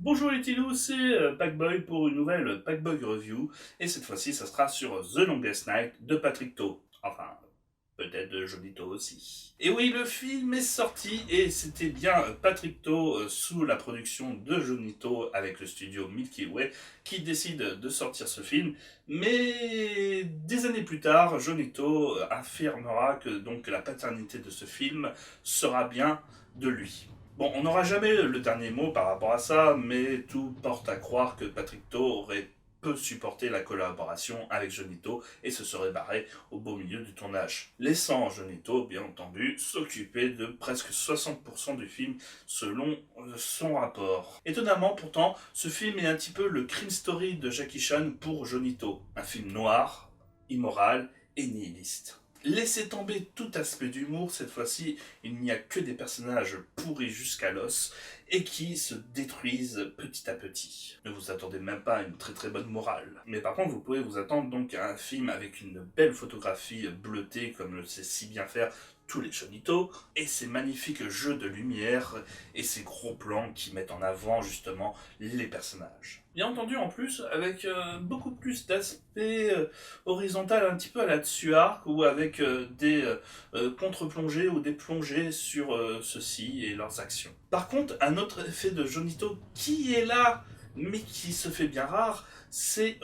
Bonjour les Tilous, c'est Packboy pour une nouvelle Packboy Review. Et cette fois-ci, ça sera sur The Longest Night de Patrick To. Enfin, peut-être de Johnny To aussi. Et oui, le film est sorti et c'était bien Patrick To sous la production de Johnny To avec le studio Milky Way qui décide de sortir ce film. Mais des années plus tard, Johnny To affirmera que donc la paternité de ce film sera bien de lui. Bon, on n'aura jamais le dernier mot par rapport à ça, mais tout porte à croire que Patrick To aurait peu supporté la collaboration avec Johnny To et se serait barré au beau milieu du tournage, laissant Johnny To, bien entendu, s'occuper de presque 60% du film selon son rapport. Étonnamment pourtant, ce film est un petit peu le crime story de Jackie Chan pour Johnny To, un film noir, immoral et nihiliste. Laissez tomber tout aspect d'humour, cette fois-ci, il n'y a que des personnages pourris jusqu'à l'os et qui se détruisent petit à petit. Ne vous attendez même pas à une très très bonne morale. Mais par contre, vous pouvez vous attendre donc à un film avec une belle photographie bleutée comme le sait si bien faire tous les Johnny To, et ces magnifiques jeux de lumière et ces gros plans qui mettent en avant justement les personnages. Bien entendu en plus avec beaucoup plus d'aspect horizontal un petit peu à la Tsuark ou avec des contre-plongées ou des plongées sur ceux-ci et leurs actions. Par contre, un autre effet de Jonito qui est là, mais qui se fait bien rare, c'est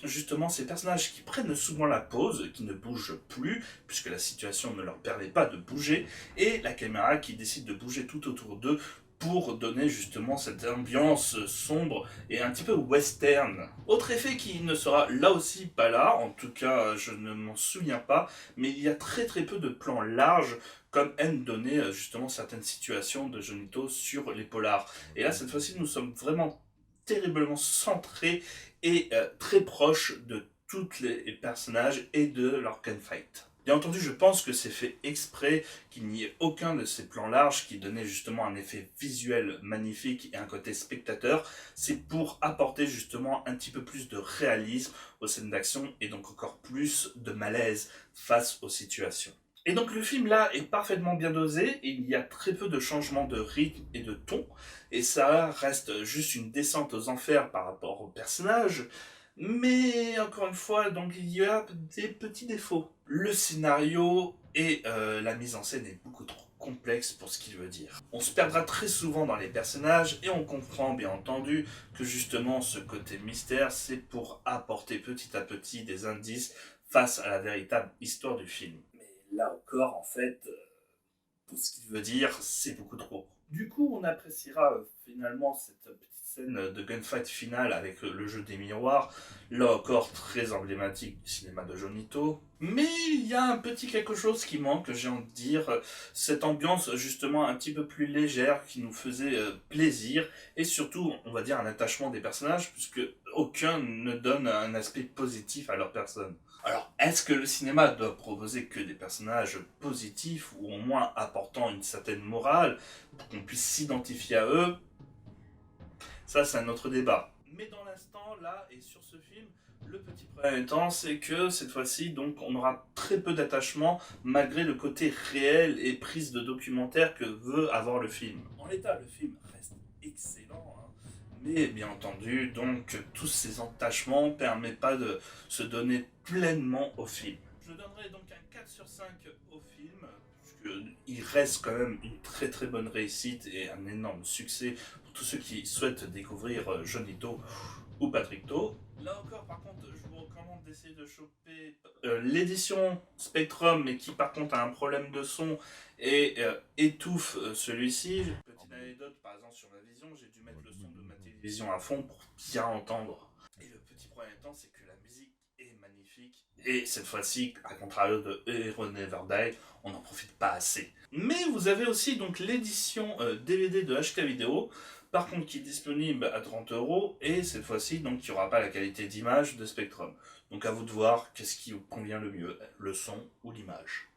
justement ces personnages qui prennent souvent la pause, qui ne bougent plus, puisque la situation ne leur permet pas de bouger, et la caméra qui décide de bouger tout autour d'eux pour donner justement cette ambiance sombre et un petit peu western. Autre effet qui ne sera là aussi pas là, en tout cas je ne m'en souviens pas, mais il y a très très peu de plans larges comme aiment donner justement certaines situations de Jonito sur les polars. Et là cette fois-ci nous sommes vraiment terriblement centrés et très proches de tous les personnages et de leur gunfight. Bien entendu, je pense que c'est fait exprès qu'il n'y ait aucun de ces plans larges qui donnait justement un effet visuel magnifique et un côté spectateur. C'est pour apporter justement un petit peu plus de réalisme aux scènes d'action et donc encore plus de malaise face aux situations. Et donc le film là est parfaitement bien dosé, et il y a très peu de changements de rythme et de ton, et ça reste juste une descente aux enfers par rapport au personnage, mais encore une fois, donc il y a des petits défauts. Le scénario et la mise en scène est beaucoup trop complexe pour ce qu'il veut dire. On se perdra très souvent dans les personnages et on comprend bien entendu que justement ce côté mystère c'est pour apporter petit à petit des indices face à la véritable histoire du film. Mais là encore en fait, pour ce qu'il veut dire, c'est beaucoup trop. Du coup, on appréciera finalement cette petite scène de gunfight finale avec le jeu des miroirs, là encore très emblématique du cinéma de Jonito. Mais il y a un petit quelque chose qui manque, j'ai envie de dire, cette ambiance justement un petit peu plus légère qui nous faisait plaisir, et surtout, on va dire, un attachement des personnages, puisque aucun ne donne un aspect positif à leur personne. Alors, est-ce que le cinéma doit proposer que des personnages positifs ou au moins apportant une certaine morale pour qu'on puisse s'identifier à eux? Ça, c'est un autre débat. Mais dans l'instant, là, et sur ce film, le petit problème étant, c'est que cette fois-ci, donc, on aura très peu d'attachement malgré le côté réel et prise de documentaire que veut avoir le film. En l'état, le film reste excellent, hein. Mais bien entendu, donc, tous ces attachements ne permettent pas de se donner pleinement au film. Je donnerai donc un 4 sur 5 au film, puisqu'il reste quand même une très très bonne réussite et un énorme succès pour tous ceux qui souhaitent découvrir Johnny To ou Patrick To. Là encore, par contre, je vous recommande d'essayer de choper l'édition Spectrum, mais qui par contre a un problème de son et étouffe celui-ci. Petite anecdote, par exemple, sur ma vision, j'ai dû mettre le son de ma télévision à fond pour bien entendre. Et le petit problème étant, c'est que la musique est magnifique. Et cette fois-ci, à contrario de Hero Never Die, on n'en profite pas assez. Mais vous avez aussi donc l'édition DVD de HK Vidéo, par contre qui est disponible à 30 € et cette fois-ci donc il n'y aura pas la qualité d'image de Spectrum. Donc à vous de voir qu'est-ce qui vous convient le mieux, le son ou l'image.